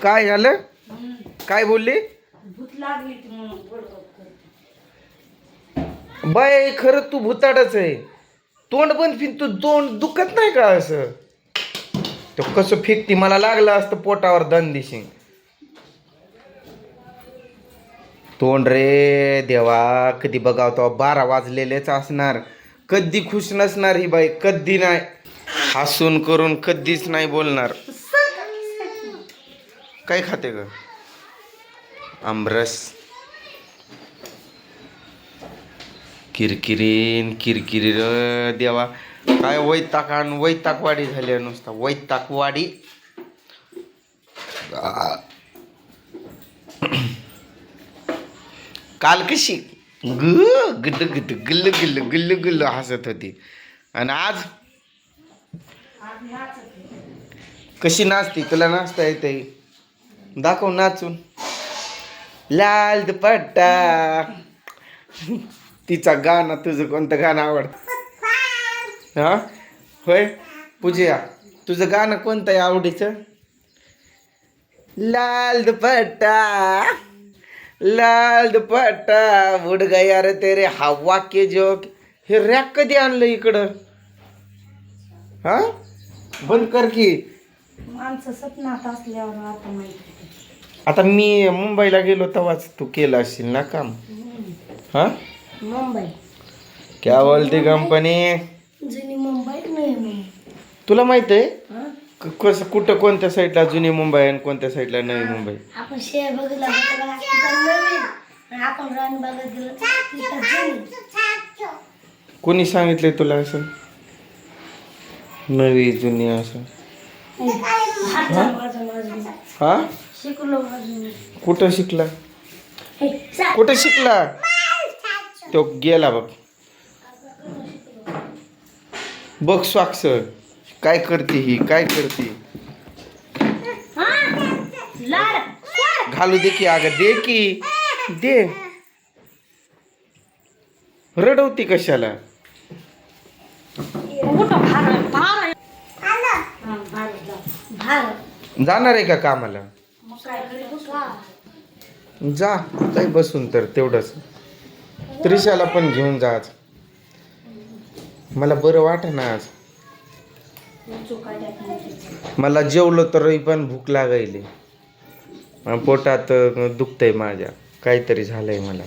काय झालं? काय बोलली? भूत लागली ती म्हणून बडबड करते. बाय खरं तू भुताडच आहे. तोंड बंद फिर तू तोंड दुखत नाही का असं? तो कसं फेकती मला लागलं असतं पोटावर दंदिशिंग. तोंड रे देवा, कधी बघाव तो 12 वाजलेलेच असणार. कधी खुश नसणार ही बाई, कधी नाही. हसून करून कधीच नाही बोलणार. काय खाते ग? आमरस. किरकिरीन किरकिरी र देवा. काय वैताकवाडी झाली नुसता वैताकवाडी. काल कशी गुल्ल गुल्ल गुल्ल गुल्ल गुल्ल गुल्ल हसत होती आणि आज कशी नाचती? तुला नाचता येते? दाखव नाचून. लाल दुपट्टा. तिचा गाणं, तुझं कोणतं गाणं आवडतं? हा होय पूजा, तुझं गाणं कोणतं आहे आवडीचं? लाल दुपट्टा लाल दुपट्टा उड गया रे तेरे हवा के जोक. हे रॅक कधी आणलं इकडं? हा बंद कर की. माणसं सपनात असल्यावर आता माहिती. आता मी मुंबईला गेलो तेव्हाच तू केलं असेल ना काम. हा मुंबई क्या बोलते कंपनी? जुनी मुंबई नाही. तुला माहित आहे कसं कुठं कोणत्या साईडला जुनी मुंबई आणि कोणत्या साईडला नवी मुंबई? आपण शेअर बघितला आपण रान बघत गेलो. कोणी सांगितलंय तुला असं नवी जुनी असं? हा शिकलो. कुठं शिकला? कुठं शिकला? तो गेला बघ. बघ स्वाक्ष काय करते ही, काय करते? घालू दे की अगं, दे की दे. रडवती कशाला? जाणार आहे का कामाला? जा काय बसून तर तेवढंच. त्रिशाला पण घेऊन जा आज. मला बरं वाट ना आज. मला जेवलं तरी पण भूक लागायली. पोटात दुखतंय माझ्या, काहीतरी झालंय मला.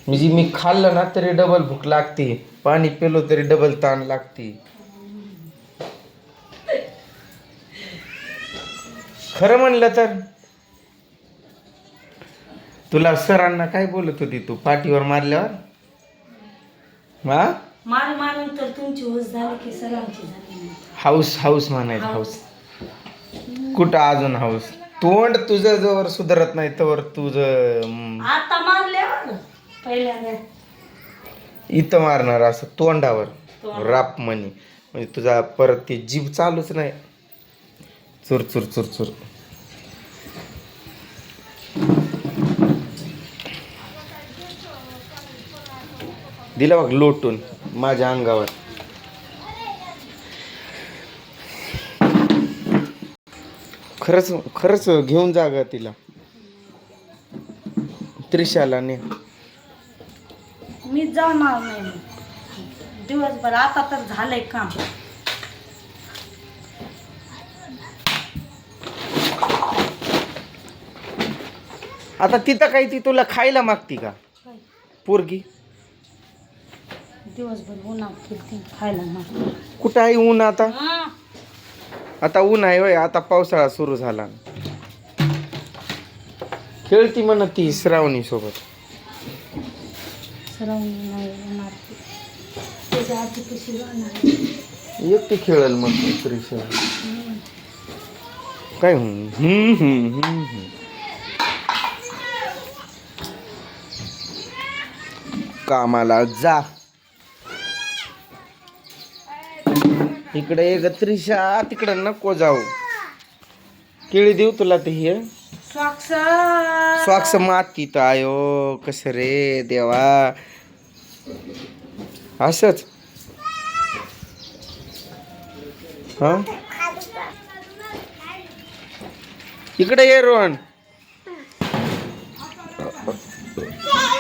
म्हणजे मी खाल्लं ना तरी डबल भूक लागते, पाणी पिलो तरी डबल ताण लागते. खरं म्हणलं तर तुला सरांना काय बोलत होती तू पाठीवर मारल्यावर? हा मारून तर तुमची होस झाली की सरांची झाली. हाऊस म्हणायचं. हाऊस कुठं अजून हाऊस? तोंड तुझं जवळ सुधारत नाही तवर तुझं आता मारल्यावर पहिल्यांदा इथं मारणार असं तोंडावर राप म्हणी. म्हणजे तुझा परत ती जीभ चालूच नाही. चुरचुर चुरचुर. दिला बघ लोटून माझ्या अंगावर. खरंच घेऊन जा ग तिला, त्रिशाला ने. मी जाणार नाही दिवसभर. आता तर झालंय काम. आता तिथं काही ती तुला खायला मागती का पोरगी? दिवसभर उन्हात फिरती खायला मग. कुठं आहे ऊन आता? आता ऊन आहे होय? आता पावसाळा सुरू झाला. खेळती म्हणत ती श्रावणी सोबत. श्रावणी नाही येणार. त्याच्या आधी कशी जाणार? एकटी खेळल मग त्रिशा. काय कामाला जा. इकडे एक त्रिशा, तिकडे नको जाऊ. केळी देऊ तुला ते हे स्वाक्ष मातीत आयो. कस रे देवा, असंच हा इकडे ये रोहन.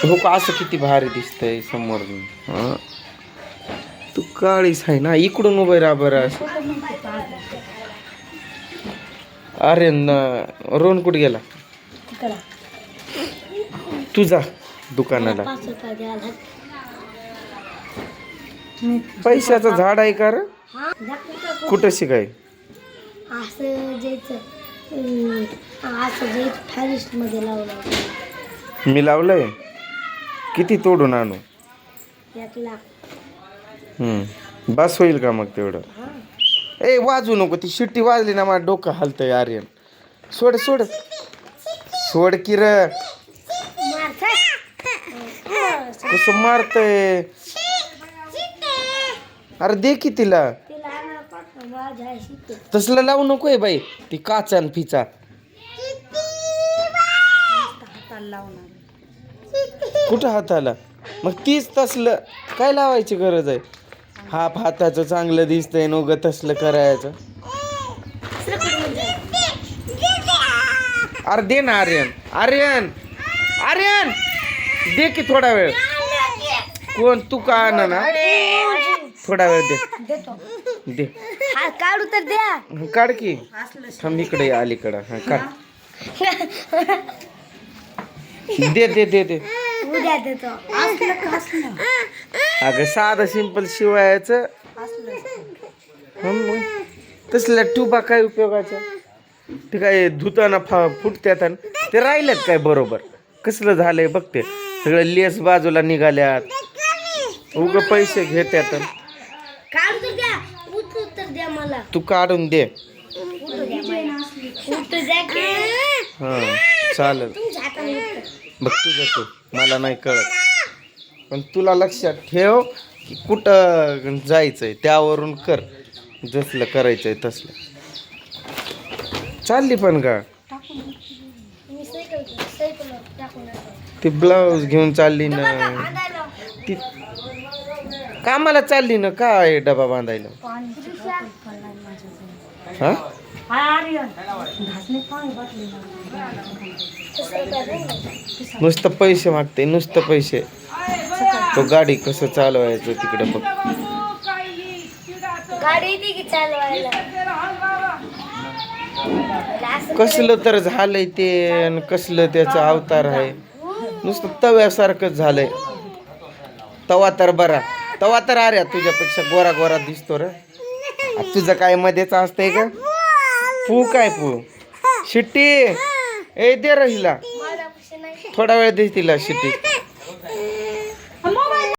हो का, असं किती भारी दिसतंय समोर. हा तू काळीच आहे ना. इकडून उभं राहा बरं. अरे ना, रोहन कुठे गेला? तू जा दुकानाला. पैशाचं झाड आहे का रे? कुठं शिकाय? असं जायचं फॉरेस्ट मध्ये लावलं. मी लावलंय. किती तोडून आणू? 1 लाख. बस होईल का मग तेवढं? ए वाजू नको. ती शिट्टी वाजली ना माझं डोकं हलतंय. आर्यन सोड सोड सोड की र. कसं मारतय? अरे दे की तिला. तसलं लावू नकोय बाई. ती काचान फिचा. कुठं हाताला? मग तीच तसलं काय लावायची गरज आहे? हाप हाताचं चांगलं दिसतंय न उगं तसलं करायचं. अरे दे ना आर्यन. आर्यन आर्यन दे की थोडा वेळ. कोण तू का आणा ना? थोडा वेळ दे. दे काढू तर द्या. काढ की. थांब इकडे अलीकडं. हा काढ. दे दे दे दे. उद्या देतो. अगं साधं सिंपल शिवायचं. तसल्या ट्यूबा काय उपयोगाच्या? ते काय धुताना फुटत्यात. ते राहिल्यात काय बरोबर? कसलं झालंय बघते. सगळं लेस बाजूला निघाल्यात. उग पैसे घेत्यात. काढू तर द्या. उतरू तर द्या मला. तू काढून दे. उतरू द्या की. हा चालेल. तुमच्या हाताने उतरू. बघ तुझं तू. मला नाही कळत. पण तुला लक्षात ठेव की कुठं जायचंय त्यावरून कर. जसलं करायचंय तसलं. चालली पण का? मी सायकल टाकून येतो. ती ब्लाऊज घेऊन चालली ना. बांधायला. ती कामाला चालली ना. काय डबा बांधायला? हा नुसतं पैसे मागते. नुसतं पैसे. तो गाडी कसं चालवायचं तिकडे बघ. गाडी येते की चालवायला. कसलं तर झालंय ते. आणि कसलं त्याचा अवतार आहे. नुसतं तव्यासारखंच झालंय. तवा तर बरा. तवा तर अरे तुझ्यापेक्षा गोरा गोरा दिसतो रे. तुझं काय मध्येच असतंय का? पू काय पू? शिट्टी ए दे रहिला. थोडा वेळ दे तिला शिट्टी.